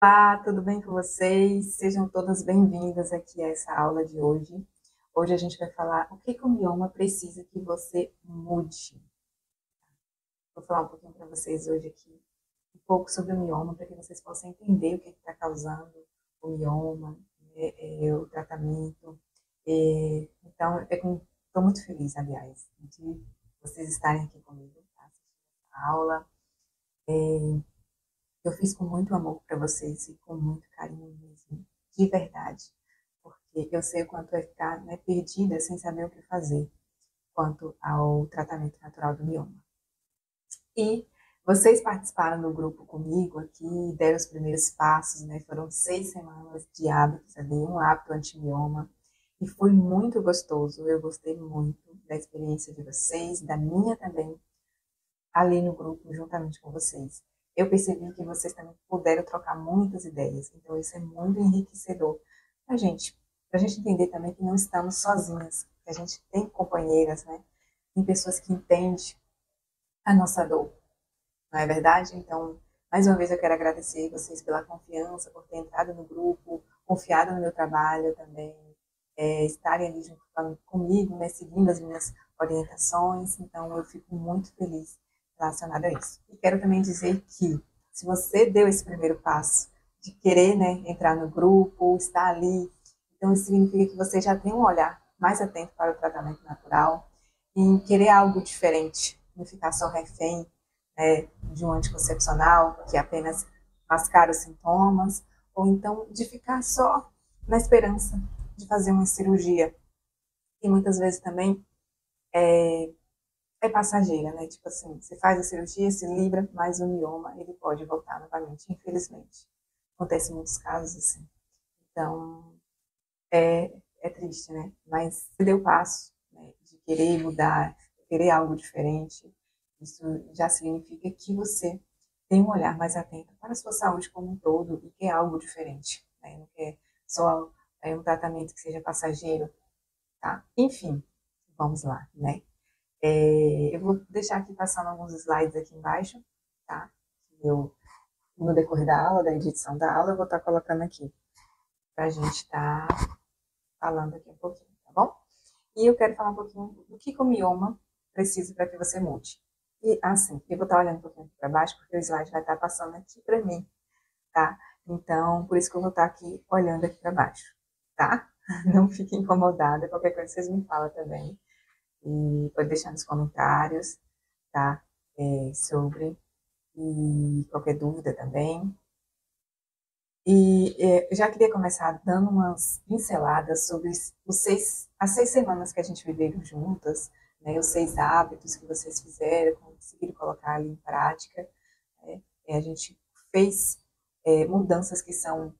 Olá, tudo bem com vocês? Sejam todas bem-vindas aqui a essa aula de hoje. Hoje a gente vai falar o que o mioma precisa que você mude. Vou falar um pouquinho para vocês hoje aqui, um pouco sobre o mioma, para que vocês possam entender o que está causando o mioma, né, o tratamento. Então, estou muito feliz, aliás, de vocês estarem aqui comigo, tá? Assistindo a aula. Eu fiz com muito amor para vocês e com muito carinho mesmo, de verdade, porque eu sei o quanto é ficar, né, perdida sem saber o que fazer quanto ao tratamento natural do mioma. E vocês participaram do grupo comigo aqui, deram os primeiros passos, né? Foram 6 semanas de hábitos ali, um hábito anti-mioma, e foi muito gostoso. Eu gostei muito da experiência de vocês, da minha também, ali no grupo, juntamente com vocês. Eu percebi que vocês também puderam trocar muitas ideias, então isso é muito enriquecedor para a gente entender também que não estamos sozinhas, que a gente tem companheiras, né? Tem pessoas que entendem a nossa dor, não é verdade? Então, mais uma vez eu quero agradecer vocês pela confiança, por ter entrado no grupo, confiado no meu trabalho também, estarem ali junto comigo, né, seguindo as minhas orientações. Então, eu fico muito feliz relacionada a isso. E quero também dizer que, se você deu esse primeiro passo de querer, né, entrar no grupo, estar ali, então isso significa que você já tem um olhar mais atento para o tratamento natural e em querer algo diferente, não ficar só refém, né, de um anticoncepcional que apenas mascara os sintomas, ou então de ficar só na esperança de fazer uma cirurgia, que muitas vezes também é passageira, né? Tipo assim, você faz a cirurgia, se livra, mas o mioma, ele pode voltar novamente, infelizmente. Acontece em muitos casos assim. Então, é triste, né? Mas você deu o passo, né, de querer mudar, querer algo diferente. Isso já significa que você tem um olhar mais atento para a sua saúde como um todo e quer algo diferente, né? Não quer só um tratamento que seja passageiro, tá? Enfim, vamos lá, né? Eu vou deixar aqui passando alguns slides aqui embaixo, tá? Eu, no decorrer da aula, da edição da aula, eu vou estar colocando aqui para a gente estar falando aqui um pouquinho, tá bom? E eu quero falar um pouquinho do que o mioma precisa para que você mude. E assim, eu vou estar olhando um pouquinho para baixo, porque o slide vai estar passando aqui para mim, tá? Então, por isso que eu vou estar aqui olhando aqui para baixo, tá? Não fique incomodada, qualquer coisa vocês me falam também. E pode deixar nos comentários, tá? Sobre, e qualquer dúvida também. E eu já queria começar dando umas pinceladas sobre as 6 semanas que a gente viveu juntas, né, os 6 hábitos que vocês fizeram, conseguiram colocar ali em prática. Né, a gente fez mudanças que são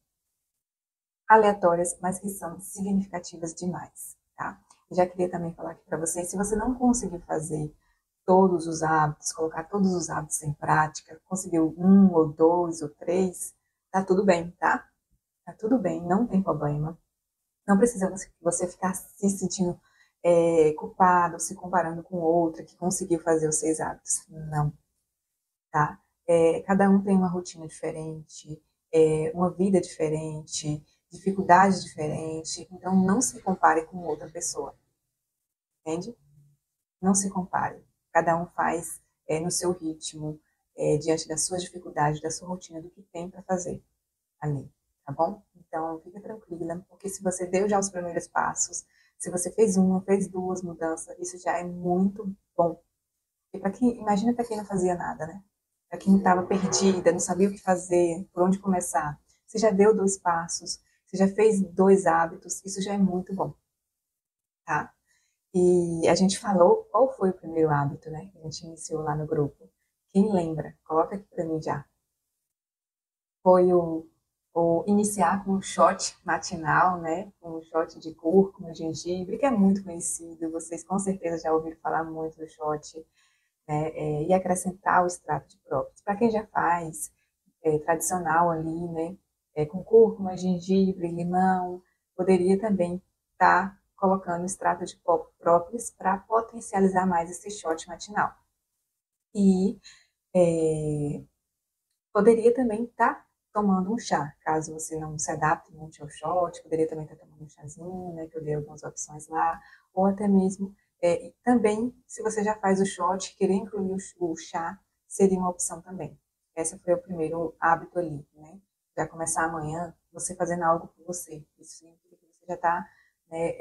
aleatórias, mas que são significativas demais. Tá? Eu já queria também falar aqui para vocês, se você não conseguiu fazer todos os hábitos, colocar todos os hábitos em prática, conseguiu um ou dois ou três, tá tudo bem, tá? Tá tudo bem, não tem problema. Não precisa você ficar se sentindo culpado, se comparando com outra que conseguiu fazer os 6 hábitos. Não, tá? Cada um tem uma rotina diferente, uma vida diferente, dificuldades diferentes. Então, não se compare com outra pessoa, entende? Não se compare. Cada um faz no seu ritmo, diante das suas dificuldades, da sua rotina, do que tem para fazer ali, tá bom? Então, fica tranquila, porque se você deu já os primeiros passos, se você fez uma, fez duas mudanças, isso já é muito bom. E para quem, imagina para quem não fazia nada, né? Para quem estava perdida, não sabia o que fazer, por onde começar. Você já deu 2 passos, você já fez 2 hábitos, isso já é muito bom, tá? E a gente falou qual foi o primeiro hábito, né? Que a gente iniciou lá no grupo. Quem lembra? Coloca aqui para mim já. Foi o iniciar com um shot matinal, né? Um shot de cúrcuma, gengibre, que é muito conhecido. Vocês com certeza já ouviram falar muito do shot, né? E acrescentar o extrato de própolis. Para quem já faz, tradicional ali, né? Com cúrcuma, gengibre, limão, poderia também estar colocando extrato de própolis para potencializar mais esse shot matinal. E é, poderia também estar tomando um chá. Caso você não se adapte muito ao shot, poderia também estar tomando um chazinho, né, que eu dei algumas opções lá, ou até mesmo, também, se você já faz o shot, querer incluir o chá, seria uma opção também. Esse foi o primeiro hábito ali, né? Já começar amanhã, você fazendo algo por você. Isso significa que você já está, né,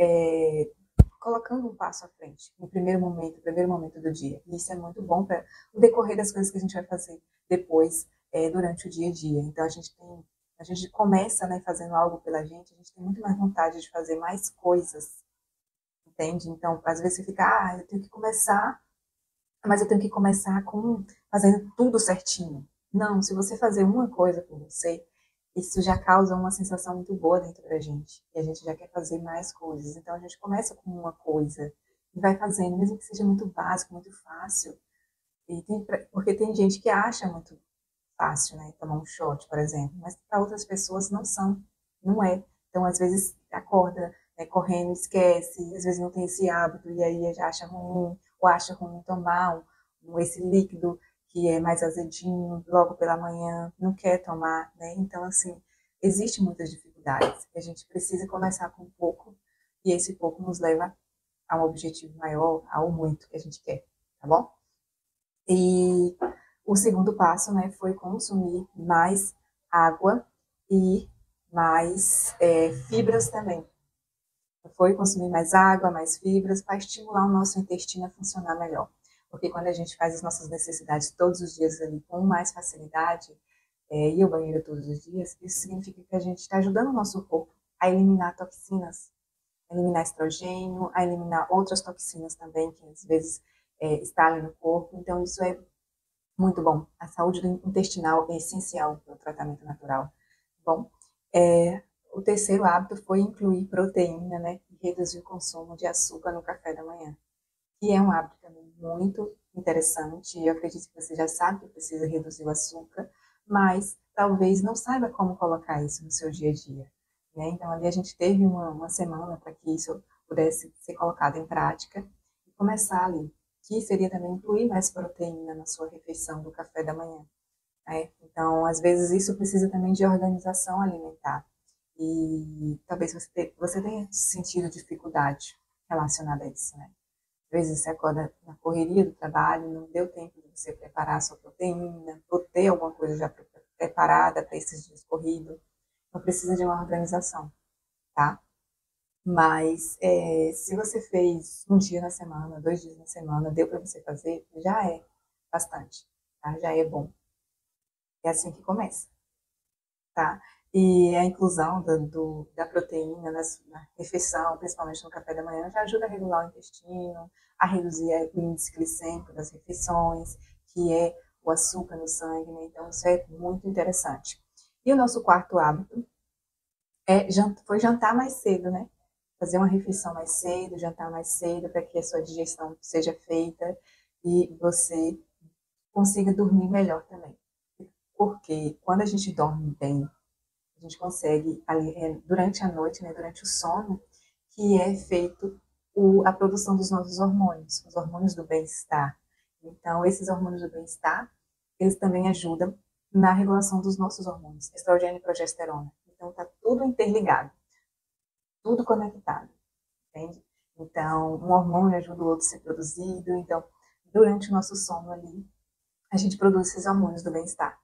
colocando um passo à frente, no primeiro momento do dia. E isso é muito bom para o decorrer das coisas que a gente vai fazer depois, durante o dia a dia. Então, a gente começa, né, fazendo algo pela gente, a gente tem muito mais vontade de fazer mais coisas, entende? Então, às vezes você fica, eu tenho que começar, mas eu tenho que começar com fazendo tudo certinho. Não, se você fazer uma coisa por você, isso já causa uma sensação muito boa dentro da gente. E a gente já quer fazer mais coisas. Então a gente começa com uma coisa e vai fazendo, mesmo que seja muito básico, muito fácil. Porque tem gente que acha muito fácil, né? Tomar um shot, por exemplo, mas para outras pessoas não são, não é. Então, às vezes, acorda, né, correndo, esquece, às vezes não tem esse hábito, e aí já acha ruim, ou acha ruim tomar esse líquido que é mais azedinho logo pela manhã, não quer tomar, né? Então, assim, existe muitas dificuldades. A gente precisa começar com pouco, e esse pouco nos leva a um objetivo maior, ao muito que a gente quer, tá bom? E o segundo passo, né, foi consumir mais água e mais fibras também. Foi consumir mais água, mais fibras, para estimular o nosso intestino a funcionar melhor. Porque quando a gente faz as nossas necessidades todos os dias ali com mais facilidade, ir ao banheiro todos os dias, isso significa que a gente está ajudando o nosso corpo a eliminar toxinas, a eliminar estrogênio, a eliminar outras toxinas também, que às vezes está ali no corpo. Então, isso é muito bom. A saúde intestinal é essencial para o tratamento natural. Bom, o terceiro hábito foi incluir proteína, né, e reduzir o consumo de açúcar no café da manhã, que é um hábito também muito interessante. Eu acredito que você já sabe que precisa reduzir o açúcar, mas talvez não saiba como colocar isso no seu dia a dia, né? Então, ali a gente teve uma semana para que isso pudesse ser colocado em prática e começar ali, que seria também incluir mais proteína na sua refeição do café da manhã, né? Então, às vezes isso precisa também de organização alimentar e talvez você tenha sentido dificuldade relacionada a isso, né? Às vezes você acorda na correria do trabalho, não deu tempo de você preparar a sua proteína, ou ter alguma coisa já preparada para esses dias corridos. Então precisa de uma organização, tá? Mas se você fez um dia na semana, 2 dias na semana, deu para você fazer, já é bastante, tá? Já é bom. É assim que começa, tá? E a inclusão da proteína na refeição, principalmente no café da manhã, já ajuda a regular o intestino, a reduzir o índice glicêmico das refeições, que é o açúcar no sangue, né? Então isso é muito interessante. E o nosso quarto hábito foi jantar mais cedo, né? Fazer uma refeição mais cedo, jantar mais cedo, para que a sua digestão seja feita e você consiga dormir melhor também. Porque quando a gente dorme bem, a gente consegue, ali, durante a noite, né, durante o sono, que é feito a produção dos nossos hormônios, os hormônios do bem-estar. Então, esses hormônios do bem-estar, eles também ajudam na regulação dos nossos hormônios, estrogênio e progesterona. Então, está tudo interligado, tudo conectado, entende? Então, um hormônio ajuda o outro a ser produzido. Então, durante o nosso sono ali, a gente produz esses hormônios do bem-estar.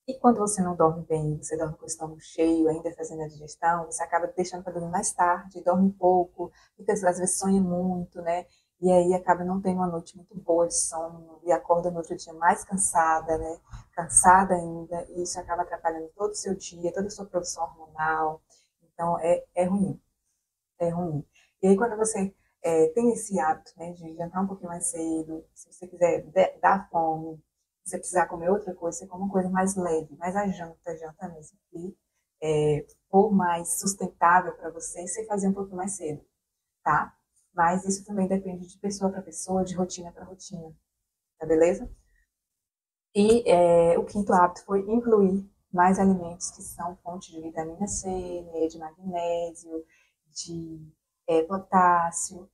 E quando você não dorme bem, você dorme com o estômago cheio, ainda fazendo a digestão, você acaba deixando para dormir mais tarde, dorme pouco, fica, às vezes sonha muito, né? E aí acaba não tendo uma noite muito boa de sono e acorda no outro dia mais cansada, né? Cansada ainda, e isso acaba atrapalhando todo o seu dia, toda a sua produção hormonal. Então é ruim, é ruim. E aí quando você tem esse hábito, né, de jantar um pouquinho mais cedo, se você quiser dar fome, se você precisar comer outra coisa, você come uma coisa mais leve, mas a janta mesmo, que for mais sustentável para você, você fazer um pouquinho mais cedo, tá? Mas isso também depende de pessoa para pessoa, de rotina para rotina, tá beleza? E o quinto hábito foi incluir mais alimentos que são fontes de vitamina C, né, de magnésio, de potássio,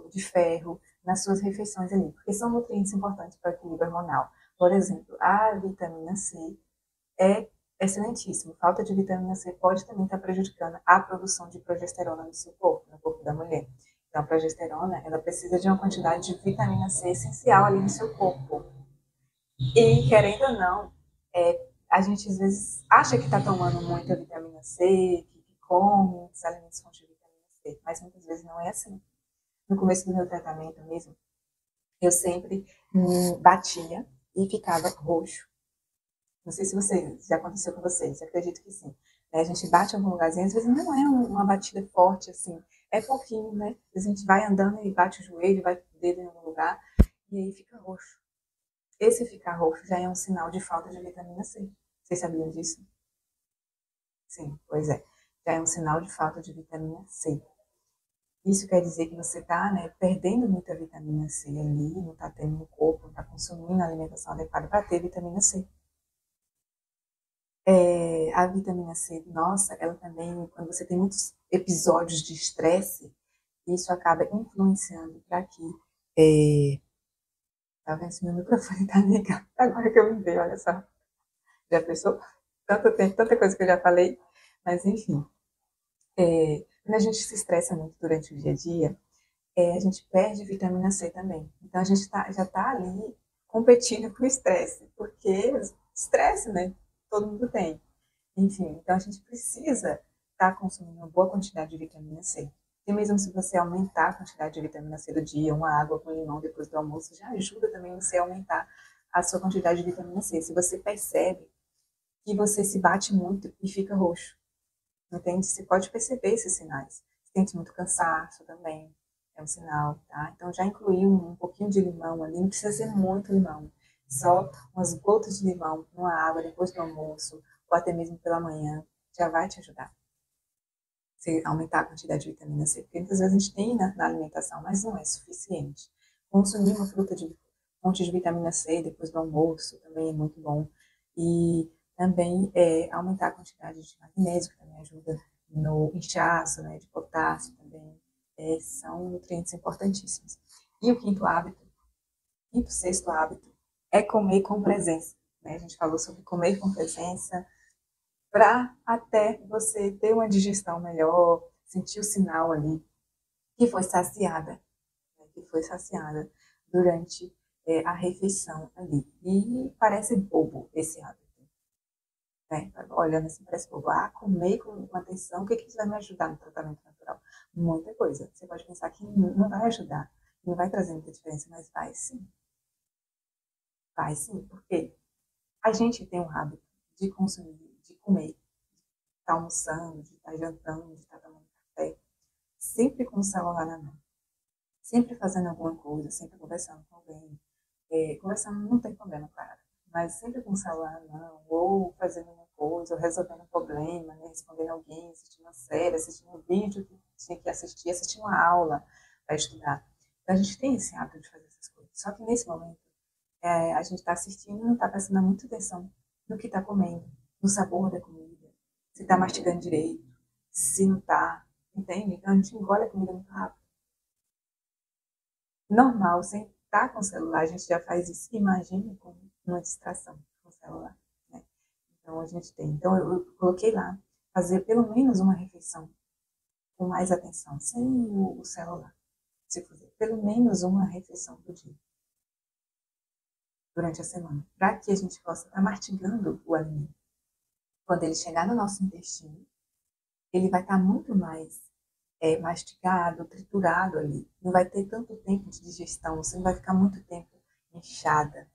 de ferro, nas suas refeições ali, porque são nutrientes importantes para o equilíbrio hormonal. Por exemplo, a vitamina C é excelentíssimo. Falta de vitamina C pode também estar prejudicando a produção de progesterona no seu corpo, no corpo da mulher. Então, a progesterona, ela precisa de uma quantidade de vitamina C essencial ali no seu corpo. E, querendo ou não, a gente às vezes acha que está tomando muita vitamina C, que come muitos alimentos com vitamina C, mas muitas vezes não é assim. No começo do meu tratamento mesmo, eu sempre batia e ficava roxo. Não sei se já aconteceu com vocês, acredito que sim. A gente bate em algum lugarzinho, às vezes não é uma batida forte assim, é pouquinho, né? A gente vai andando e bate o joelho, vai o dedo em algum lugar e aí fica roxo. Esse ficar roxo já é um sinal de falta de vitamina C. Vocês sabiam disso? Sim, pois é. Já é um sinal de falta de vitamina C. Isso quer dizer que você está, né, perdendo muita vitamina C ali, não está tendo no corpo, não está consumindo a alimentação adequada para ter vitamina C. A vitamina C, nossa, ela também, quando você tem muitos episódios de estresse, isso acaba influenciando para que. Tá vendo se meu microfone tá ligado? Agora que eu me vejo, olha só. Já pensou? Tanto tempo, tanta coisa que eu já falei, mas enfim. Quando a gente se estressa muito durante o dia a dia, a gente perde vitamina C também. Então a gente já está ali competindo com o estresse, porque estresse, né? Todo mundo tem. Enfim, então a gente precisa estar consumindo uma boa quantidade de vitamina C. E mesmo se você aumentar a quantidade de vitamina C do dia, uma água com limão depois do almoço, já ajuda também você a aumentar a sua quantidade de vitamina C. Se você percebe que você se bate muito e fica roxo, entende? Você pode perceber esses sinais. Sente muito cansaço também, é um sinal, tá? Então já incluiu um pouquinho de limão ali, não precisa ser muito limão. Só umas gotas de limão numa água depois do almoço, ou até mesmo pela manhã, já vai te ajudar. Você aumentar a quantidade de vitamina C, porque muitas vezes a gente tem na alimentação, mas não é suficiente. Consumir uma fruta de fonte de vitamina C depois do almoço também é muito bom. E também aumentar a quantidade de magnésio, que também ajuda no inchaço, né, de potássio também. São nutrientes importantíssimos. E o quinto hábito, quinto, sexto hábito, é comer com presença. Né? A gente falou sobre comer com presença, para até você ter uma digestão melhor, sentir o sinal ali que foi saciada, né, que foi saciada durante a refeição ali. E parece bobo esse hábito, né? Olhando assim, parece bobo. Comer com atenção, o que isso vai me ajudar no tratamento natural? Muita coisa. Você pode pensar que não vai ajudar, não vai trazer muita diferença, mas vai sim. Vai sim, porque a gente tem um hábito de consumir, de comer, de estar almoçando, de estar jantando, de estar tomando café, sempre com o celular na mão, sempre fazendo alguma coisa, sempre conversando com alguém. Conversando não tem problema, claro, mas sempre com o celular na mão, ou fazendo uma coisa, ou resolvendo um problema, né? Respondendo alguém, assistindo uma série, assistindo um vídeo que tinha que assistir, assistindo uma aula para estudar. Então a gente tem esse hábito de fazer essas coisas. Só que nesse momento, a gente está assistindo e não está prestando muita atenção no que está comendo, no sabor da comida, se está mastigando direito, se não está, entende? Então a gente engole a comida muito rápido. Normal, sem estar com o celular, a gente já faz isso. Imagine com uma distração com o celular, né? Então a gente tem. Então eu coloquei lá, fazer pelo menos uma refeição com mais atenção, sem o celular. Se fazer pelo menos uma refeição por dia, durante a semana, para que a gente possa estar mastigando o alimento. Quando ele chegar no nosso intestino, ele vai estar muito mais mastigado, triturado ali. Não vai ter tanto tempo de digestão, você não vai ficar muito tempo inchada,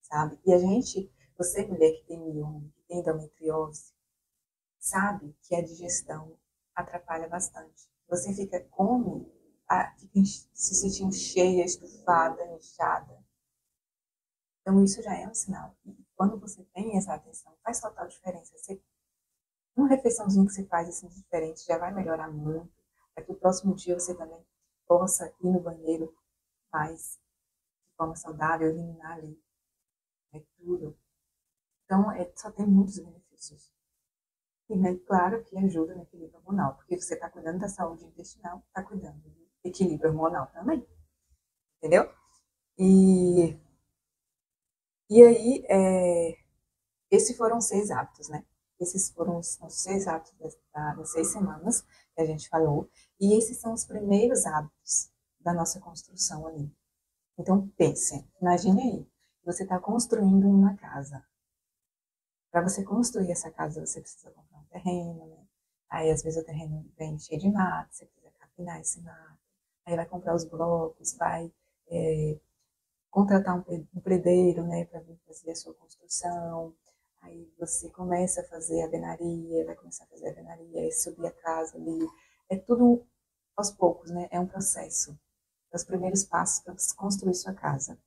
sabe? E a gente, você mulher que tem mioma, que tem endometriose, sabe que a digestão atrapalha bastante. Você come, fica se sentindo cheia, estufada, inchada. Então isso já é um sinal. E quando você tem essa atenção, faz total diferença. Uma refeiçãozinha que você faz assim diferente já vai melhorar muito. Para que o próximo dia você também possa ir no banheiro mais de forma saudável, eliminar ali tudo. Então, só tem muitos benefícios. E, né, claro que ajuda no equilíbrio hormonal, porque você está cuidando da saúde intestinal, está cuidando do equilíbrio hormonal também. Entendeu? E aí, esses foram 6 hábitos, né? Esses foram os 6 hábitos das 6 semanas que a gente falou. E esses são os primeiros hábitos da nossa construção ali. Então, pense, imagine aí, você está construindo uma casa. Para você construir essa casa, você precisa comprar um terreno, né? Aí, às vezes, o terreno vem cheio de mato, você precisa capinar esse mato. Aí, vai comprar os blocos, vai contratar um pedreiro, né, para vir fazer a sua construção. Aí, você começa a fazer a alvenaria, vai começar a fazer a alvenaria, aí subir a casa ali. É tudo aos poucos, né? É um processo. Os primeiros passos para construir sua casa.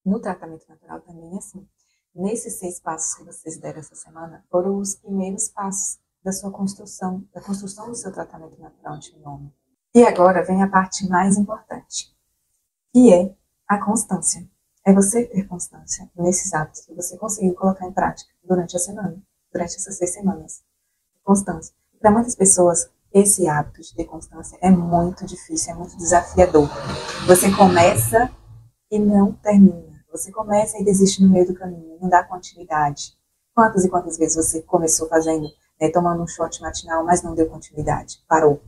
No tratamento natural também é assim. Nesses 6 passos que vocês deram essa semana, foram os primeiros passos da sua construção, da construção do seu tratamento natural anti-mioma. E agora vem a parte mais importante, que é a constância. É você ter constância nesses hábitos que você conseguiu colocar em prática durante a semana, durante essas 6 semanas. Constância. Para muitas pessoas, esse hábito de ter constância é muito difícil, é muito desafiador. Você começa e não termina. Você começa e desiste no meio do caminho, não dá continuidade. Quantas e quantas vezes você começou fazendo, né, tomando um shot matinal, mas não deu continuidade, parou.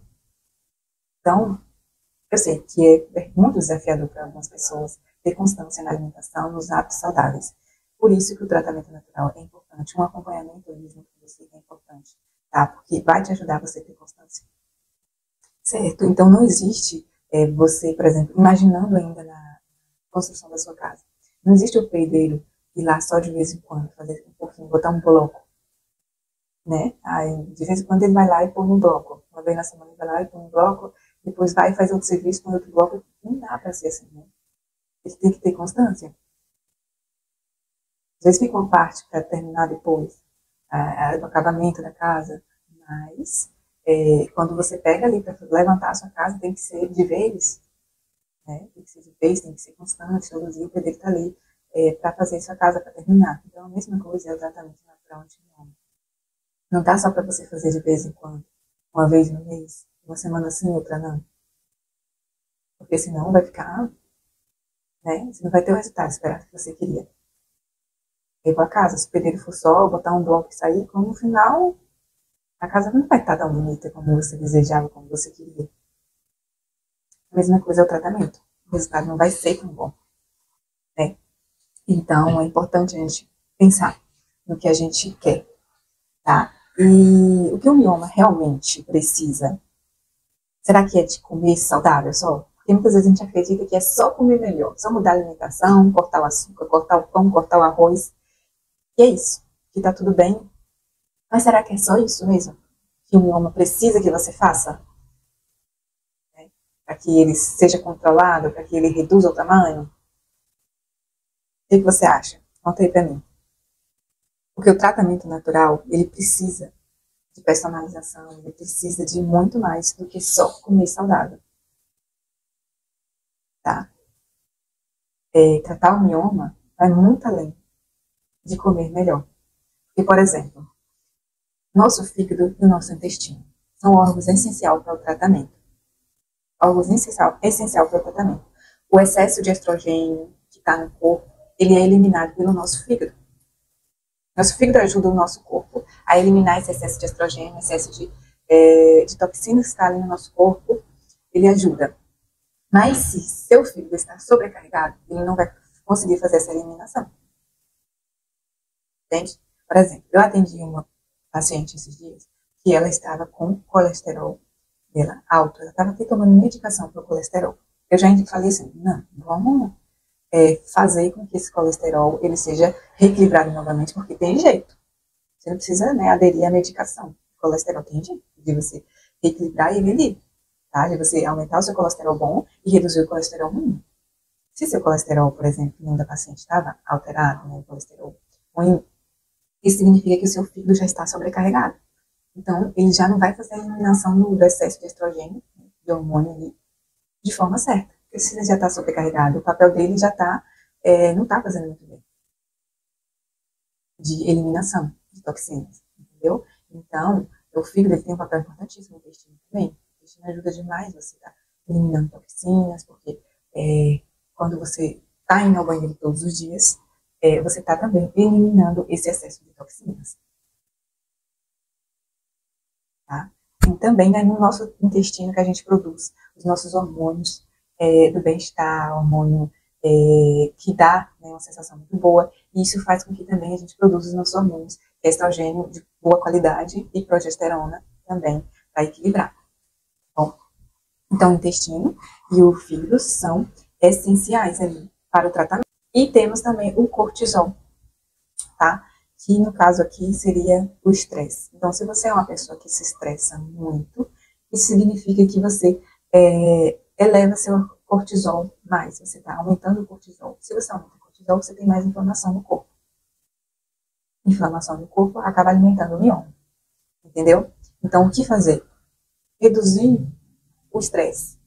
Então, eu sei que é muito desafiador para algumas pessoas ter constância na alimentação, nos hábitos saudáveis. Por isso que o tratamento natural é importante, um acompanhamento mesmo com você é importante, tá? Porque vai te ajudar você a ter constância. Certo? Então, não existe você, por exemplo, imaginando ainda na construção da sua casa. Não existe o pedreiro ir lá só de vez em quando, fazer um pouquinho, botar um bloco, né? Aí, de vez em quando ele vai lá e põe um bloco. Uma vez na semana ele vai lá e põe um bloco, depois vai e faz outro serviço, põe outro bloco. Não dá para ser assim, né? Ele tem que ter constância. Às vezes fica uma parte para terminar depois, do acabamento da casa, mas quando você pega ali para levantar a sua casa, tem que ser de vez, né? Tem que ser de vez, tem que ser constante, todo dia o pedreiro está ali para fazer sua casa, para terminar. Então, a mesma coisa é o tratamento natural anti-mioma. Não dá só para você fazer de vez em quando, uma vez no mês, uma semana sim, outra não. Porque senão vai ficar, né? Você não vai ter o resultado esperado que você queria. Ir para casa, se o pedreiro for só botar um bloco e sair, como no final a casa não vai estar tão bonita como você desejava, como você queria. A mesma coisa é o tratamento. O resultado não vai ser tão bom, né? Então, é importante a gente pensar no que a gente quer, tá? E o que o mioma realmente precisa, será que é de comer saudável só? Porque muitas vezes a gente acredita que é só comer melhor, só mudar a alimentação, cortar o açúcar, cortar o pão, cortar o arroz. E é isso, que tá tudo bem. Mas será que é só isso mesmo que o mioma precisa que você faça? Para que ele seja controlado, para que ele reduza o tamanho? O que você acha? Conta aí para mim. Porque o tratamento natural, ele precisa de personalização, ele precisa de muito mais do que só comer saudável. Tá? Tratar o mioma vai muito além de comer melhor. Porque, por exemplo, nosso fígado e o nosso intestino são órgãos essenciais para o tratamento. Órgãos essencial para o tratamento. O excesso de estrogênio que está no corpo, ele é eliminado pelo nosso fígado. Nosso fígado ajuda o nosso corpo a eliminar esse excesso de estrogênio, excesso de toxinas que está ali no nosso corpo, ele ajuda. Mas se seu fígado está sobrecarregado, ele não vai conseguir fazer essa eliminação. Entende? Por exemplo, eu atendi uma paciente esses dias que ela estava com colesterol dela alto, ela estava até tomando medicação para o colesterol. Eu já falei assim, não, vamos fazer com que esse colesterol ele seja reequilibrado novamente, porque tem jeito. Você não precisa, né, aderir à medicação. O colesterol tem jeito de você reequilibrar e ele tá? De você aumentar o seu colesterol bom e reduzir o colesterol ruim. Se seu colesterol, por exemplo, no da paciente estava alterado, né, o colesterol ruim, isso significa que o seu fígado já está sobrecarregado. Então, ele já não vai fazer a eliminação do excesso de estrogênio, de hormônio ali, de forma certa. Porque se ele já está sobrecarregado, o papel dele já está, não está fazendo muito bem. De eliminação de toxinas, entendeu? Então, o fígado ele tem um papel importantíssimo no intestino também. O intestino ajuda demais você estar eliminando toxinas, porque quando você está indo ao banheiro todos os dias, você está também eliminando esse excesso de toxinas. Tá? E também é no nosso intestino que a gente produz os nossos hormônios do bem-estar, hormônio que dá, né, uma sensação muito boa, e isso faz com que também a gente produza os nossos hormônios, estrogênio de boa qualidade e progesterona também, para equilibrar. Bom, então o intestino e o fígado são essenciais ali para o tratamento. E temos também o cortisol, tá? Que no caso aqui seria o estresse. Então, se você é uma pessoa que se estressa muito, isso significa que você eleva seu cortisol mais, você está aumentando o cortisol. Se você aumenta o cortisol, você tem mais inflamação no corpo. Inflamação no corpo acaba alimentando o mioma, entendeu? Então, o que fazer? Reduzir o estresse,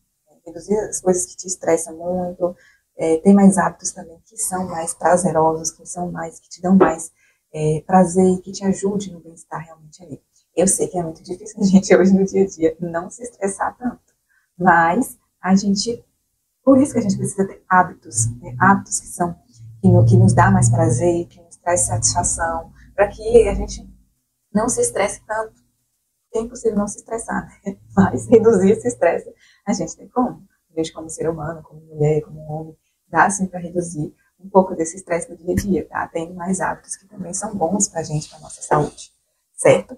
reduzir as coisas que te estressam muito, ter mais hábitos também que são mais prazerosos, que são mais, que te dão mais prazer e que te ajude no bem-estar realmente ali. Eu sei que é muito difícil a gente hoje no dia a dia não se estressar tanto, mas a gente, por isso que a gente precisa ter hábitos, né? Hábitos que nos dá mais prazer, que nos traz satisfação, para que a gente não se estresse tanto. É impossível não se estressar, né? Mas reduzir esse estresse a gente tem como. A gente, como ser humano, como mulher, como homem, dá assim para reduzir um pouco desse estresse do dia a dia, tá? Tendo mais hábitos que também são bons para a gente, para nossa saúde, certo?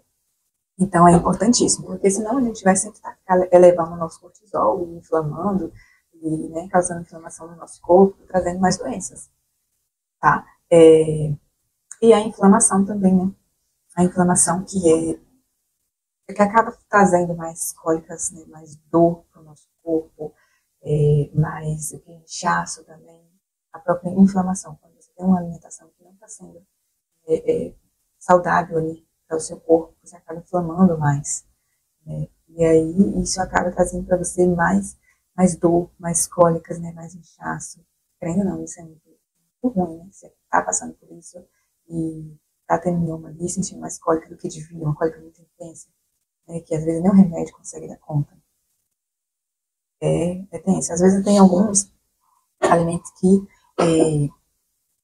Então é importantíssimo, porque senão a gente vai sempre estar elevando o nosso cortisol, inflamando, e, né, causando inflamação no nosso corpo, trazendo mais doenças, tá? E a inflamação também, né? A inflamação que acaba trazendo mais cólicas, né, mais dor para o nosso corpo, mais inchaço também, a própria inflamação. Quando você tem uma alimentação que não está sendo saudável ali para o seu corpo, você acaba inflamando mais. Né? E aí isso acaba trazendo para você mais dor, mais cólicas, né, mais inchaço. Querendo ou não, isso é muito ruim, né? Você está passando por isso e está tendo mioma ali, sentindo mais cólica do que devia, uma cólica muito intensa. Que às vezes nem o remédio consegue dar conta. É tenso. Às vezes tem alguns alimentos que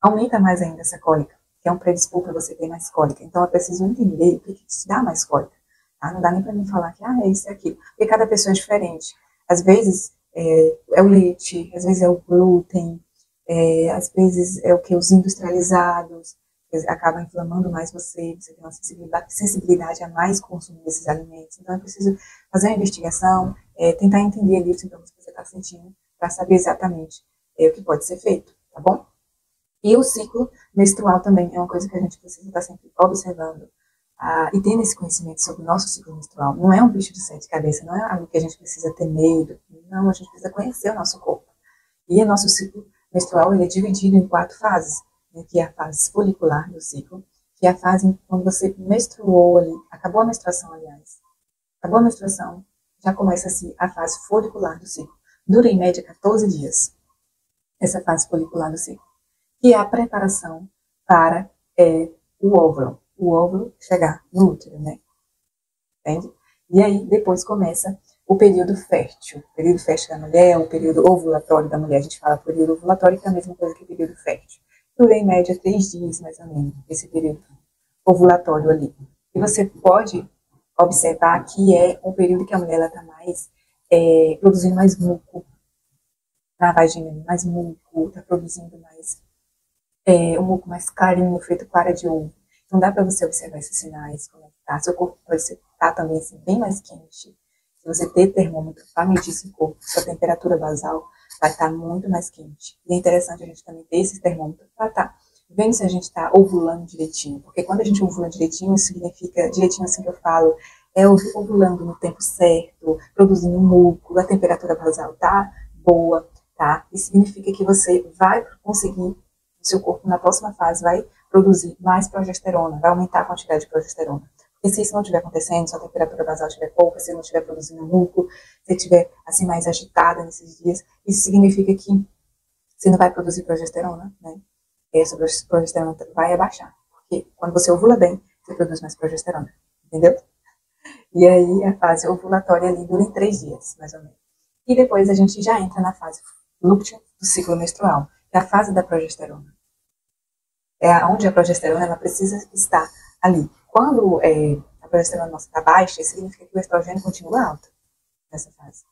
aumenta mais ainda essa cólica, que é um predisposto para você ter mais cólica. Então, é preciso entender o que te dá mais cólica. Tá? Não dá nem para mim falar que é isso e aquilo, porque cada pessoa é diferente. Às vezes é o leite, às vezes é o glúten, às vezes é o que os industrializados, acaba inflamando mais você tem uma sensibilidade a mais consumir esses alimentos. Então, é preciso fazer uma investigação, tentar entender ali os sintomas que você está sentindo, para saber exatamente o que pode ser feito, tá bom? E o ciclo menstrual também é uma coisa que a gente precisa estar sempre observando e tendo esse conhecimento sobre o nosso ciclo menstrual. Não é um bicho de sete cabeças, não é algo que a gente precisa ter medo, não, a gente precisa conhecer o nosso corpo. E o nosso ciclo menstrual ele é dividido em 4 fases, né, que é a fase folicular do ciclo, que é a fase quando você menstruou ali, acabou a menstruação, aliás. Acabou a menstruação, já começa-se a fase folicular do ciclo. Dura em média 14 dias, essa fase folicular do ciclo, que é a preparação para o óvulo chegar no útero, né? Entende? E aí depois começa o período fértil. O período fértil da mulher, o período ovulatório da mulher. A gente fala período ovulatório, que é a mesma coisa que período fértil. Dura em média 3 dias, mais ou menos, esse período ovulatório ali. E você pode observar que é um período que a mulher está mais produzindo mais muco na vagina, mais muco, está produzindo mais um muco mais clarinho, feito clara de ovo. Então dá para você observar esses sinais, como é que tá. Seu corpo pode estar também assim, bem mais quente. Se você ter termômetro para medir seu corpo, sua temperatura basal vai estar muito mais quente. E é interessante a gente também ter esses termômetros para estar vendo se a gente está ovulando direitinho. Porque quando a gente ovula direitinho, isso significa, direitinho assim que eu falo, ovulando no tempo certo, produzindo muco, a temperatura basal tá boa, tá? Isso significa que você vai conseguir, seu corpo na próxima fase vai produzir mais progesterona, vai aumentar a quantidade de progesterona. Porque se isso não estiver acontecendo, se a temperatura basal estiver pouca, se não estiver produzindo muco, se estiver assim mais agitada nesses dias, isso significa que você não vai produzir progesterona, né? Essa progesterona vai abaixar. Porque quando você ovula bem, você produz mais progesterona, entendeu? E aí a fase ovulatória ali dura em 3 dias, mais ou menos. E depois a gente já entra na fase lútea do ciclo menstrual, que é a fase da progesterona. onde a progesterona ela precisa estar ali. Quando a progesterona nossa está baixa, isso significa que o estrogênio continua alto nessa fase.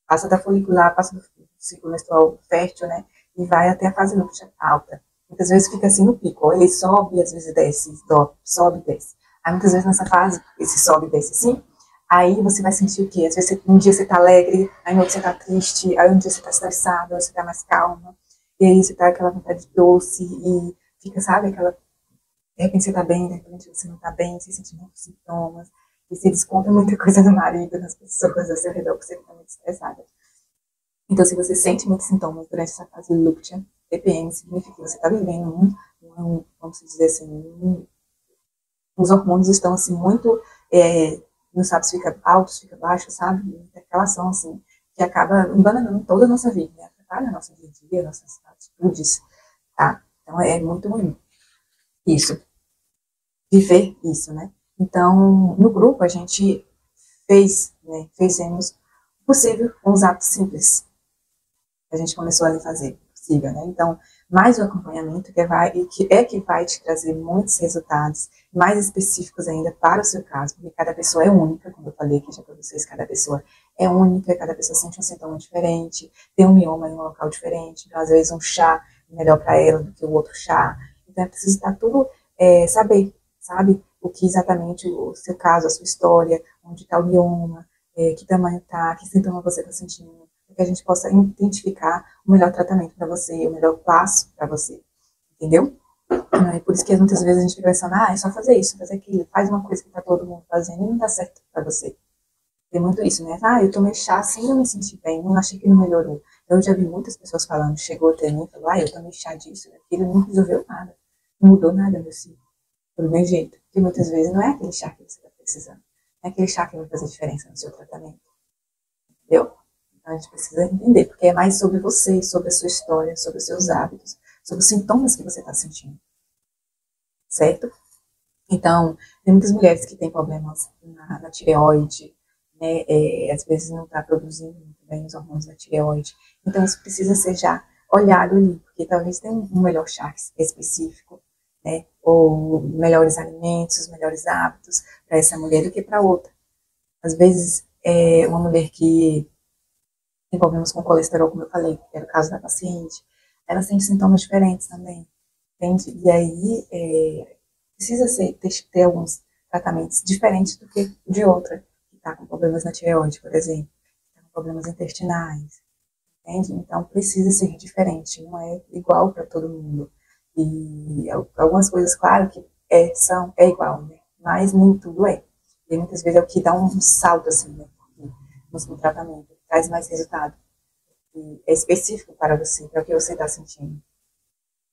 Passa da folicular, passa do ciclo menstrual fértil, né? E vai até a fase lútea alta. Muitas vezes fica assim no pico, ou ele sobe, às vezes desce, sobe e desce. Aí muitas vezes nessa fase, esse sobe e desce assim, aí você vai sentir o quê? Às vezes um dia você tá alegre, aí no outro você tá triste, aí um dia você tá estressado, aí você tá mais calma, e aí você tá aquela vontade de doce, e fica, sabe, aquela... De repente você tá bem, de repente você não tá bem, você sente muitos sintomas, e você desconta muita coisa no marido, nas pessoas ao seu redor, porque você fica muito estressada. Então, se você sente muitos sintomas durante essa fase lútea, TPM significa que você está vivendo vamos dizer assim, os hormônios estão assim muito, não sabe se fica alto, se fica baixo, sabe? Intercalação assim, que acaba embananando toda a nossa vida, né? Atrapalha a nossa dia a dia, nossas atitudes, tá? Então, é muito ruim isso, viver isso, né? Então, no grupo, a gente fizemos o possível com os atos simples, a gente começou a fazer possível, né? Então, mais o acompanhamento que vai te trazer muitos resultados mais específicos ainda para o seu caso, porque cada pessoa é única, como eu falei aqui já para vocês, cada pessoa é única, cada pessoa sente um sintoma diferente, tem um mioma em um local diferente, então às vezes um chá é melhor para ela do que o outro chá, então é preciso estar tudo, sabe, o que exatamente o seu caso, a sua história, onde está o mioma, que tamanho está, que sintoma você está sentindo, que a gente possa identificar o melhor tratamento para você, o melhor passo para você, entendeu? É por isso que muitas vezes a gente fica pensando, é só fazer isso, fazer aquilo, faz uma coisa que tá todo mundo fazendo e não dá certo para você. Tem muito isso, né? Eu tomei chá assim, eu me senti bem, não achei que não melhorou. Eu já vi muitas pessoas falando, chegou até mim e falou, eu tomei chá disso, daquilo, não resolveu nada, não mudou nada meu ciclo, do meu jeito. Porque muitas vezes não é aquele chá que você está precisando, não é aquele chá que vai fazer diferença no seu tratamento, entendeu? A gente precisa entender, porque é mais sobre você, sobre a sua história, sobre os seus hábitos, sobre os sintomas que você está sentindo, certo? Então, tem muitas mulheres que têm problemas na tireoide, né? Às vezes não está produzindo muito bem os hormônios da tireoide. Então, isso precisa ser já olhado ali, porque talvez tenha um melhor chá específico, né? Ou melhores alimentos, melhores hábitos para essa mulher do que para outra. Às vezes, uma mulher que tem problemas com colesterol, como eu falei, que era o caso da paciente, ela sente sintomas diferentes também, entende? E aí precisa ter alguns tratamentos diferentes do que de outra, que está com problemas na tireoide, por exemplo, que está com problemas intestinais, entende? Então precisa ser diferente, não é igual para todo mundo. E algumas coisas, claro, que é igual, né? Mas nem tudo é. E muitas vezes é o que dá um salto assim, né? No tratamento, traz mais resultado. E é específico para você, para o que você está sentindo.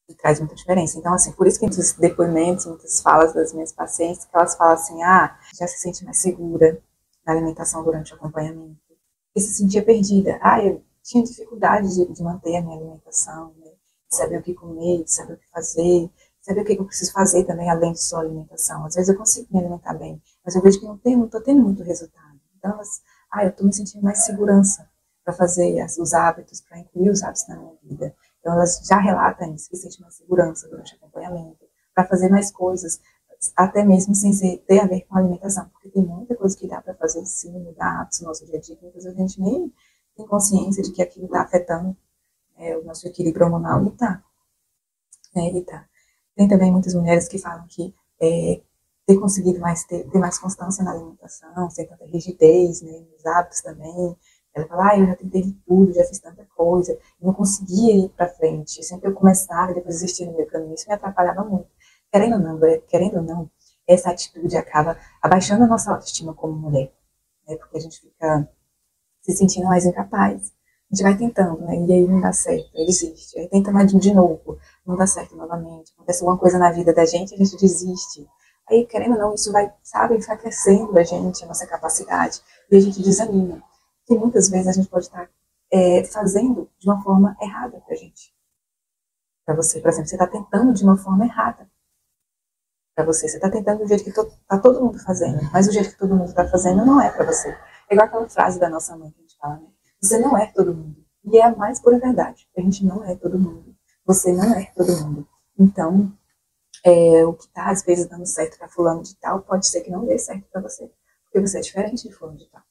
E traz muita diferença. Então, assim, por isso que muitos depoimentos, muitas falas das minhas pacientes, que elas falam assim, já se sente mais segura na alimentação durante o acompanhamento. E se sentia perdida. Eu tinha dificuldade de manter a minha alimentação, né? De saber o que comer, de saber o que fazer, de saber o que eu preciso fazer também, além de só alimentação. Às vezes eu consigo me alimentar bem, mas eu vejo que não estou tendo muito resultado. Então, eu estou me sentindo mais segurança para fazer os hábitos, para incluir os hábitos na minha vida. Então, elas já relatam isso, que sentem mais segurança durante o acompanhamento, para fazer mais coisas, até mesmo sem ter a ver com a alimentação, porque tem muita coisa que dá para fazer sim, mudar hábitos no nosso dia a dia, que muitas vezes a gente nem tem consciência de que aquilo está afetando o nosso equilíbrio hormonal, e tá. E tá. Tem também muitas mulheres que falam que ter conseguido ter mais constância na alimentação, sem tanta rigidez, né, nos hábitos também. Ela fala, eu já tentei de tudo, já fiz tanta coisa, e não conseguia ir para frente. Sempre eu começava e depois desistia no meu caminho. Isso me atrapalhava muito. Querendo ou não, essa atitude acaba abaixando a nossa autoestima como mulher, né, porque a gente fica se sentindo mais incapaz. A gente vai tentando, né, e aí não dá certo, aí desiste. Aí tenta mais de novo, não dá certo novamente. Acontece alguma coisa na vida da gente, a gente desiste. Aí, querendo ou não, isso vai, enfraquecendo a gente, a nossa capacidade, e a gente desanima. Que muitas vezes a gente pode estar fazendo de uma forma errada pra gente. Para você, por exemplo, você está tentando de uma forma errada. Para você está tentando do jeito que tá todo mundo fazendo, mas o jeito que todo mundo está fazendo não é para você. É igual aquela frase da nossa mãe que a gente fala, né? Você não é todo mundo. E é a mais pura verdade. A gente não é todo mundo. Você não é todo mundo. Então, O que está, às vezes, dando certo para fulano de tal, pode ser que não dê certo para você, porque você é diferente de fulano de tal.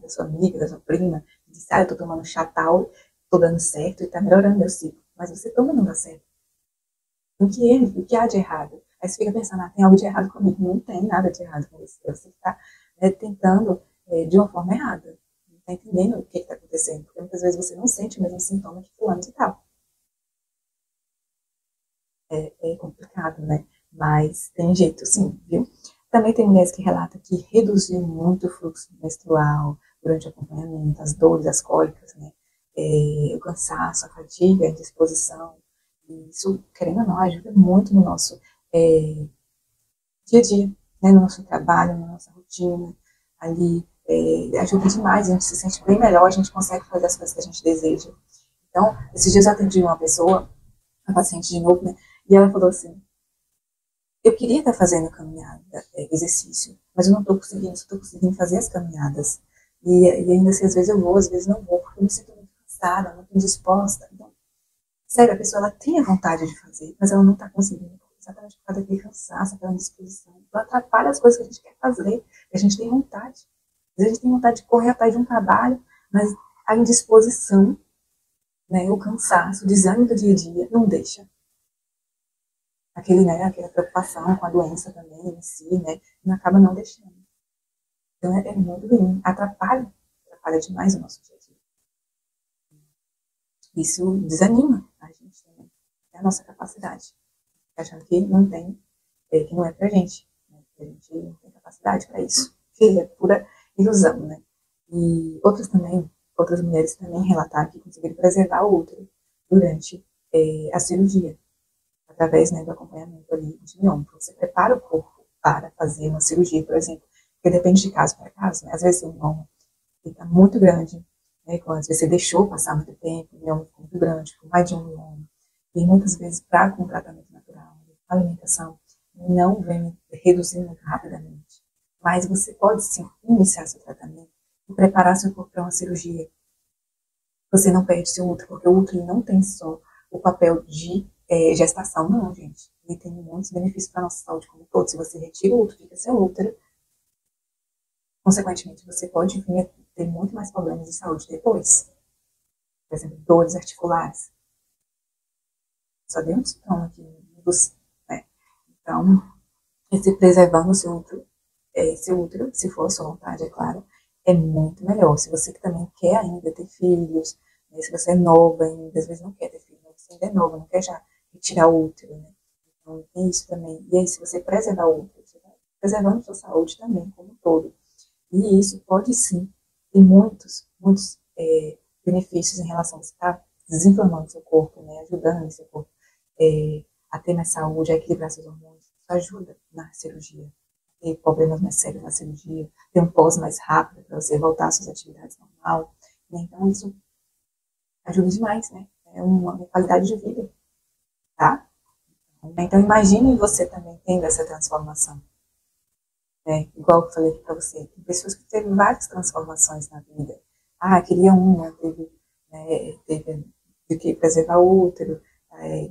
Da sua amiga, da sua prima, que disse, eu tô tomando chá tal, tô dando certo e tá melhorando meu ciclo. Mas você toma não dá certo. O que há de errado? Aí você fica pensando, tem algo de errado comigo. Não tem nada de errado com você. Você está tentando de uma forma errada. Não está entendendo o que está acontecendo. Porque muitas vezes você não sente o mesmo sintoma que fulano de tal. É complicado, né? Mas tem jeito sim, viu? Também tem mulheres que relatam que reduziu muito o fluxo menstrual durante o acompanhamento, as dores, as cólicas, né? O cansaço, a fadiga, a indisposição. E isso, querendo ou não, ajuda muito no nosso dia a dia, né? No nosso trabalho, na nossa rotina. Ali ajuda demais, a gente se sente bem melhor, a gente consegue fazer as coisas que a gente deseja. Então, esses dias eu atendi uma pessoa, uma paciente de novo, né? E ela falou assim, eu queria estar fazendo caminhada, exercício, mas eu não estou conseguindo, só estou conseguindo fazer as caminhadas. E ainda assim, às vezes eu vou, às vezes não vou, porque eu me sinto muito cansada, muito indisposta. Então, sério, a pessoa ela tem a vontade de fazer, mas ela não está conseguindo, exatamente por causa daquele cansaço, aquela indisposição. Então, atrapalha as coisas que a gente quer fazer, que a gente tem vontade. Às vezes a gente tem vontade de correr atrás de um trabalho, mas a indisposição, né, o cansaço, o desânimo do dia a dia não deixa. Aquela preocupação com a doença também em si, né, não acaba não deixando. Então é muito ruim, atrapalha demais o nosso dia a dia. Isso desanima a gente também, a nossa capacidade, achando que não tem, que não é pra gente, né, que a gente não tem capacidade para isso, que é pura ilusão, né. E outras mulheres também relataram que conseguiram preservar o útero durante a cirurgia, através, né, do acompanhamento ali de mioma. Você prepara o corpo para fazer uma cirurgia, por exemplo, porque depende de caso para caso, né? Às vezes o mioma fica muito grande, né? Às vezes você deixou passar muito tempo, o mioma ficou muito grande, ficou mais de um mioma. E muitas vezes, para com tratamento natural, a alimentação não vem reduzir muito rapidamente. Mas você pode sim iniciar seu tratamento e preparar seu corpo para uma cirurgia. Você não perde seu útero, porque o útero não tem só o papel de gestação, não, gente. Ele tem muitos benefícios para a nossa saúde como um todo. Se você retira o útero, fica seu útero. Consequentemente, você pode vir a ter muito mais problemas de saúde depois. Por exemplo, dores articulares. Só dei um sintoma aqui, né? Então, esse preservando o seu útero, se for a sua vontade, é claro, é muito melhor. Se você que também quer ainda ter filhos, né, se você é nova ainda, às vezes não quer ter filhos, mas você ainda é nova, não quer já retirar o útero, né? Então, tem isso também. E aí, se você preservar o útero, você vai preservando a sua saúde também, como um todo. E isso pode sim ter muitos benefícios em relação a você estar desinflamando seu corpo, né, ajudando o seu corpo a ter mais saúde, a equilibrar seus hormônios. Isso ajuda na cirurgia. Ter problemas mais sérios na cirurgia, ter um pós mais rápido para você voltar às suas atividades normal. Né? Então, isso ajuda demais, né? É uma qualidade de vida, tá? Então, imagine você também tendo essa transformação. Né? Igual eu falei aqui para você, tem pessoas que teve várias transformações na vida. Queria uma, teve de que preservar o útero,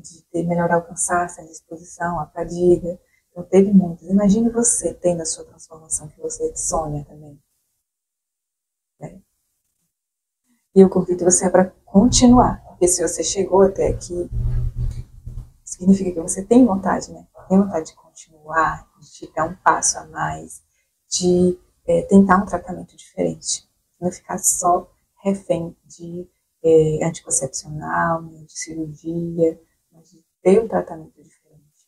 de ter melhorar o cansaço, a disposição, a fadiga. Então, teve muitas. Imagine você tendo a sua transformação que você sonha também. Né? E eu convido você para continuar, porque se você chegou até aqui, significa que você tem vontade, né? Tem vontade de continuar, de dar um passo a mais, de tentar um tratamento diferente. Não ficar só refém de anticoncepcional, de cirurgia, mas de ter um tratamento diferente,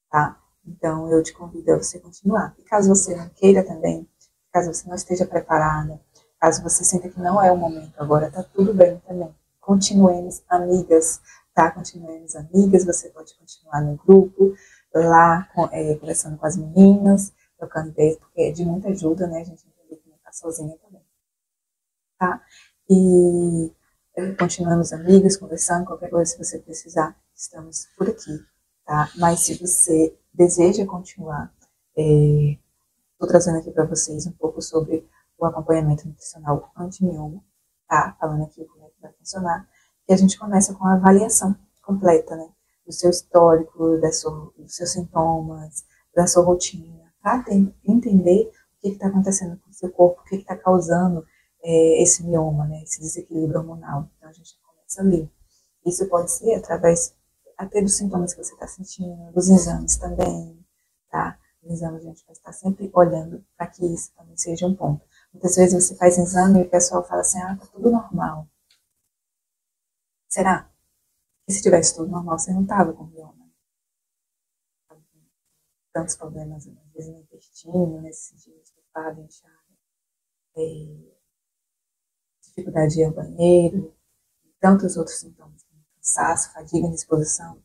tá? Então, eu te convido a você continuar. E caso você não queira também, caso você não esteja preparada, caso você sinta que não é o momento agora, tá tudo bem também. Continuemos amigas, tá? Continuemos amigas, você pode continuar no grupo, lá, conversando com as meninas, trocando ideias, porque é de muita ajuda, né? A gente entender que não tá sozinha também, tá? E continuamos amigas, conversando, qualquer coisa, se você precisar, estamos por aqui, tá? Mas se você deseja continuar, estou trazendo aqui para vocês um pouco sobre o acompanhamento nutricional anti-mioma, tá? Falando aqui como é que vai funcionar. E a gente começa com a avaliação completa, né? do seu histórico, dos seus sintomas, da sua rotina, para entender o que está acontecendo com o seu corpo, o que está causando esse mioma, né, esse desequilíbrio hormonal. Então, a gente começa ali. Isso pode ser através até dos sintomas que você está sentindo, dos exames também, tá? Os exames a gente vai estar sempre olhando para que isso também seja um ponto. Muitas vezes você faz exame e o pessoal fala assim, tá tudo normal. Será? E se tivesse tudo normal, você não estava com mioma? Tantos problemas, às vezes, no intestino, nesse sentido, estufado, inchado, dificuldade de ir ao banheiro, e tantos outros sintomas, como cansaço, fadiga, indisposição.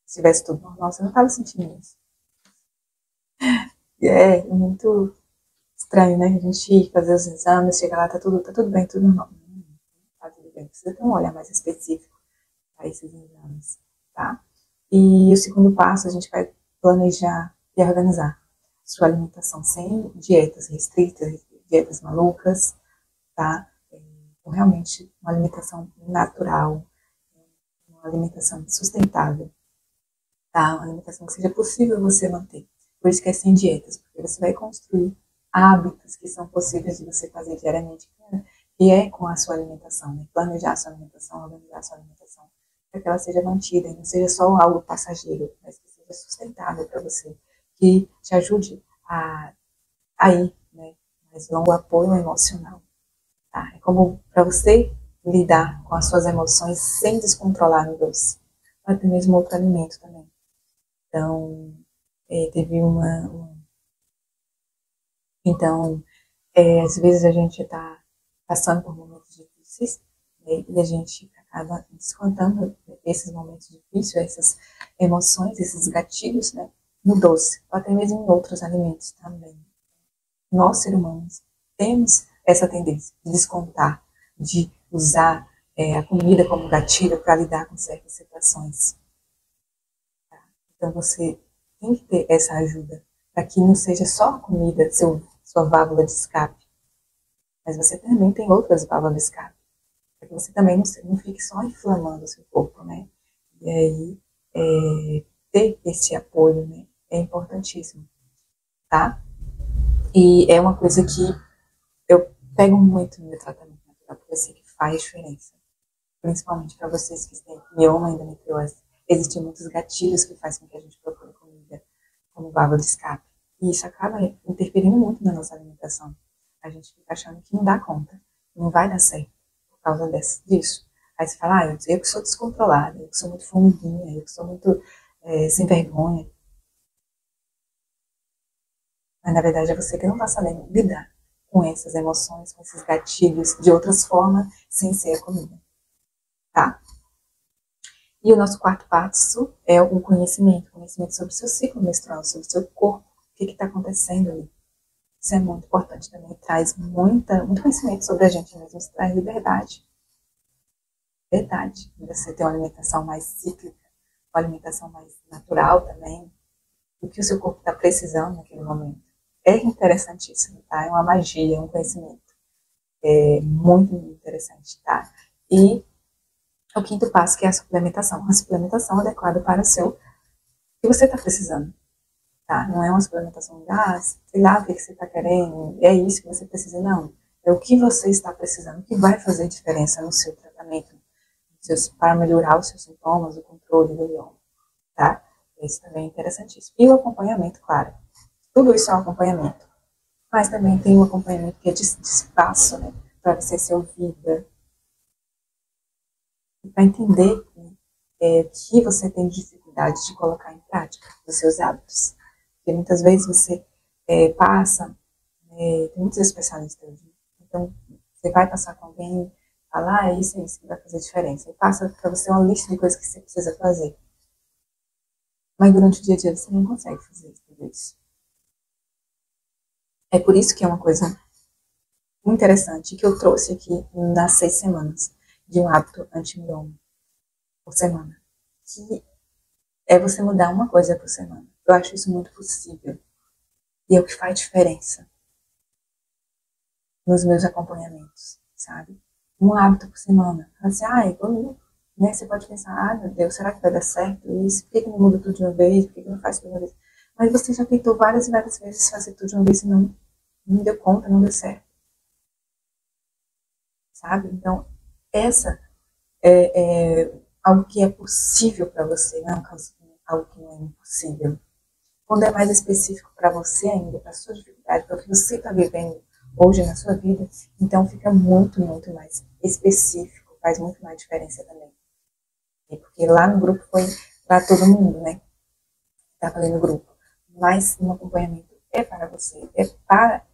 Se tivesse tudo normal, você não estava sentindo isso. E é muito estranho, né? A gente ir fazer os exames, chega lá, tá tudo bem, tudo normal. Tá tudo bem, precisa ter um olhar mais específico para esses exames, tá? E o segundo passo, a gente vai planejar e organizar sua alimentação sem dietas restritas, dietas malucas, tá? Realmente uma alimentação natural, uma alimentação sustentável, tá? Uma alimentação que seja possível você manter. Por isso que é sem dietas, porque você vai construir hábitos que são possíveis de você fazer diariamente, e é com a sua alimentação, né? Planejar a sua alimentação, organizar a sua alimentação, para que ela seja mantida e não seja só algo passageiro, mas que seja sustentável para você, que te ajude a ir, né? Mais longo apoio emocional. Tá? É como para você lidar com as suas emoções sem descontrolar no doce. Até mesmo outro alimento também. Então, teve Então, às vezes a gente está passando por momentos difíceis, né, e a gente acaba descontando esses momentos difíceis, essas emoções, esses gatilhos, né, no doce, ou até mesmo em outros alimentos também. Nós, seres humanos, temos essa tendência de descontar, de usar a comida como gatilho para lidar com certas situações. Tá? Então, você tem que ter essa ajuda, para que não seja só a comida sua válvula de escape, mas você também tem outras válvulas de escape, para que você também não fique só inflamando o seu corpo, né? E aí, ter esse apoio, né, é importantíssimo, tá? E é uma coisa que eu pego muito no meu tratamento natural, porque eu sei que faz diferença. Principalmente para vocês que têm mioma e endometriose. Existem muitos gatilhos que fazem com que a gente procure comida como válvula de escape. E isso acaba interferindo muito na nossa alimentação. A gente fica achando que não dá conta, não vai dar certo por causa disso. Aí você fala, eu que sou descontrolada, eu que sou muito formiguinha, eu que sou muito sem vergonha. Mas na verdade é você que não está sabendo lidar com essas emoções, com esses gatilhos de outras formas, sem ser a comida. Tá? E o nosso quarto passo é o conhecimento sobre o seu ciclo menstrual, sobre o seu corpo, o que está acontecendo ali. Isso é muito importante também, traz muito conhecimento sobre a gente mesmo, isso traz liberdade. Verdade. Você ter uma alimentação mais cíclica, uma alimentação mais natural também, o que o seu corpo está precisando naquele momento. É interessantíssimo, tá? É uma magia, é um conhecimento. É muito interessante, tá? E o quinto passo, que é a suplementação. A suplementação adequada para o que você está precisando. Tá? Não é uma suplementação de, sei lá o que você está querendo, é isso que você precisa, não. É o que você está precisando, que vai fazer diferença no seu tratamento, para melhorar os seus sintomas, o controle do mioma. Tá? Isso também é interessantíssimo. E o acompanhamento, claro. Tudo isso é um acompanhamento. Mas também tem um acompanhamento que é de espaço, né? Para você ser ouvida, para entender, né, que você tem dificuldade de colocar em prática os seus hábitos. Porque muitas vezes você passa, tem muitos especialistas, né? Então você vai passar com alguém, falar, é isso que vai fazer diferença. E passa para você uma lista de coisas que você precisa fazer. Mas durante o dia a dia você não consegue fazer tudo isso. É por isso que é uma coisa interessante que eu trouxe aqui nas 6 semanas de um hábito anti-mioma por semana. Que é você mudar uma coisa por semana. Eu acho isso muito possível. E é o que faz diferença nos meus acompanhamentos, sabe? Um hábito por semana. Assim, né? Você pode pensar, ah, meu Deus, será que vai dar certo isso? Por que não muda tudo de uma vez? Por que não faz tudo de uma vez? Mas você já tentou várias e várias vezes fazer tudo de uma vez e não deu conta, não deu certo, sabe? Então, essa é algo que é possível para você, não é algo que não é impossível. Quando é mais específico para você ainda, para a sua dificuldade, para o que você está vivendo hoje na sua vida, então fica muito, muito mais específico, faz muito mais diferença também. Porque lá no grupo foi para todo mundo, né? Estava ali no grupo. Mas um acompanhamento é para você, é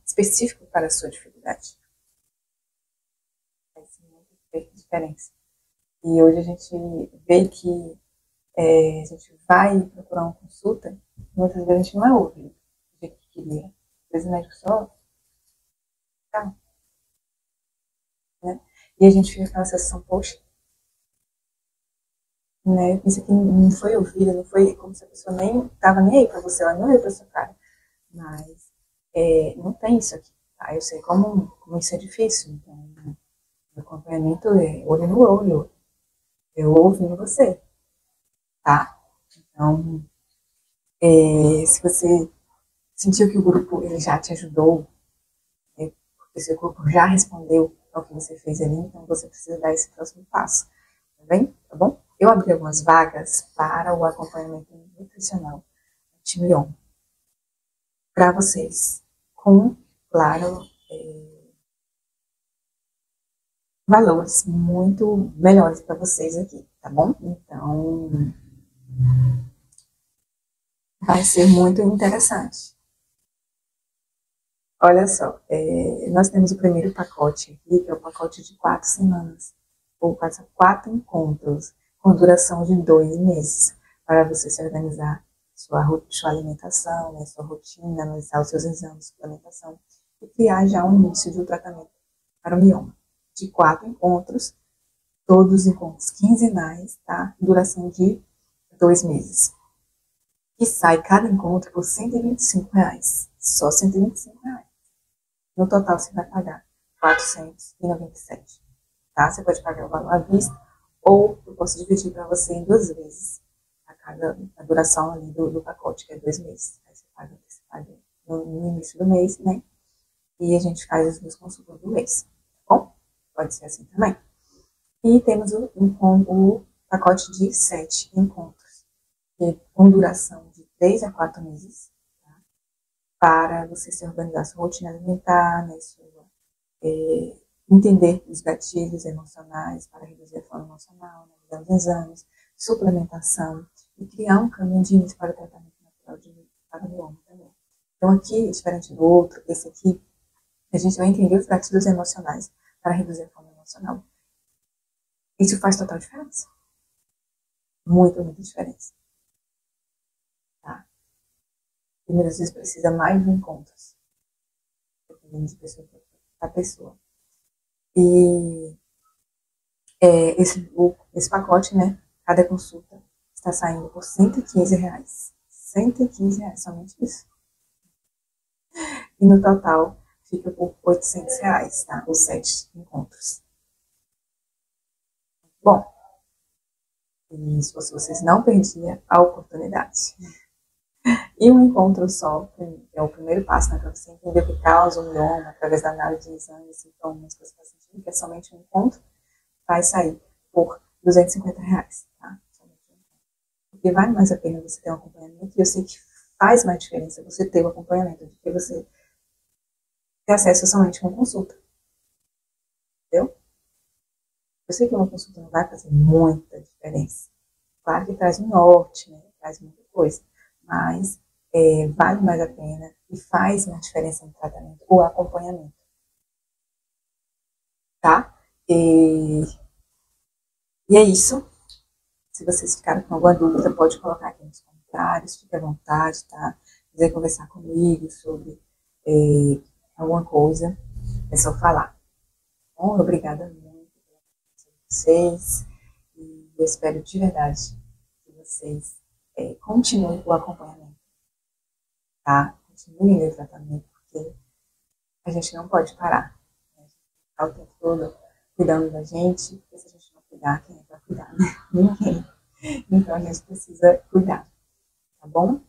específico para a sua dificuldade. Faz muita diferença. E hoje a gente vê que a gente vai procurar uma consulta, muitas vezes a gente não é ouvido do jeito que queria. Às vezes o médico só tá, né? E a gente fica naquela sensação, poxa, né? Isso aqui não foi ouvido, não foi como se a pessoa nem estava nem aí para você, ela não veio para sua cara. Mas não tem isso aqui, tá? Eu sei como isso é difícil. Então, o acompanhamento é olho no olho, eu ouvindo você, tá? Então, se você sentiu que o grupo ele já te ajudou, né, porque seu corpo já respondeu ao que você fez ali, então você precisa dar esse próximo passo, tá bem? Tá bom? Eu abri algumas vagas para o acompanhamento nutricional time ON para vocês, com, claro, valores muito melhores para vocês aqui, tá bom? Então, vai ser muito interessante. Olha só, nós temos o primeiro pacote aqui, que é o pacote de 4 semanas, ou 4 encontros, com duração de 2 meses, para você se organizar sua alimentação, né, sua rotina, analisar os seus exames, suplementação, e criar já um início de um tratamento para o mioma. De 4 encontros, todos os encontros quinzenais, tá? Duração de 2 meses. E sai cada encontro por R$ 125. Só R$ 125. No total, você vai pagar R$ 497. Tá? Você pode pagar o valor à vista, ou eu posso dividir para você em 2 vezes a duração ali do pacote, que é 2 meses. Aí você paga no início do mês, né? E a gente faz as 2 consultas do mês. Tá bom? Pode ser assim também. E temos o pacote de 7 encontros, com duração de 3 a 4 meses, tá? Para você se organizar sua rotina alimentar, né, entender os gatilhos emocionais para reduzir a fome emocional, analisar os exames, suplementação e criar um caminho de início para o tratamento natural para o mioma também. Então aqui, diferente do outro, esse aqui, a gente vai entender os gatilhos emocionais para reduzir a fome emocional. Isso faz total diferença. Muita, muita diferença. Tá? E muitas vezes precisa mais de encontros, dependendo de pessoa para pessoa. E esse pacote, né? Cada consulta está saindo por R$ 115. R$ 115, somente isso. E no total fica por R$ 800, tá? Os 7 encontros. Bom, e se vocês não perdiam a oportunidade. E um encontro só, que é o primeiro passo, né, para você entender o que causa o mioma, através da análise de exames, sintomas que você está sentindo, que é somente um encontro, vai sair por R$ 250, tá? Porque vale mais a pena você ter um acompanhamento, e eu sei que faz mais diferença você ter o acompanhamento do que você ter acesso somente a uma consulta. Entendeu? Eu sei que uma consulta não vai fazer muita diferença. Claro que traz um norte, né? Traz muita coisa, mas vale mais a pena e faz uma diferença no tratamento ou acompanhamento, tá? E é isso. Se vocês ficaram com alguma dúvida, pode colocar aqui nos comentários, fique à vontade, tá? Se quiser conversar comigo sobre alguma coisa, é só falar. Bom, obrigada muito pela presença de vocês e eu espero de verdade que vocês continuem o acompanhamento, tá? Continuem o tratamento, porque a gente não pode parar, né? A gente está o tempo todo cuidando da gente, porque se a gente não cuidar cuidar, quem é para cuidar, né? Ninguém. Então a gente precisa cuidar, tá bom?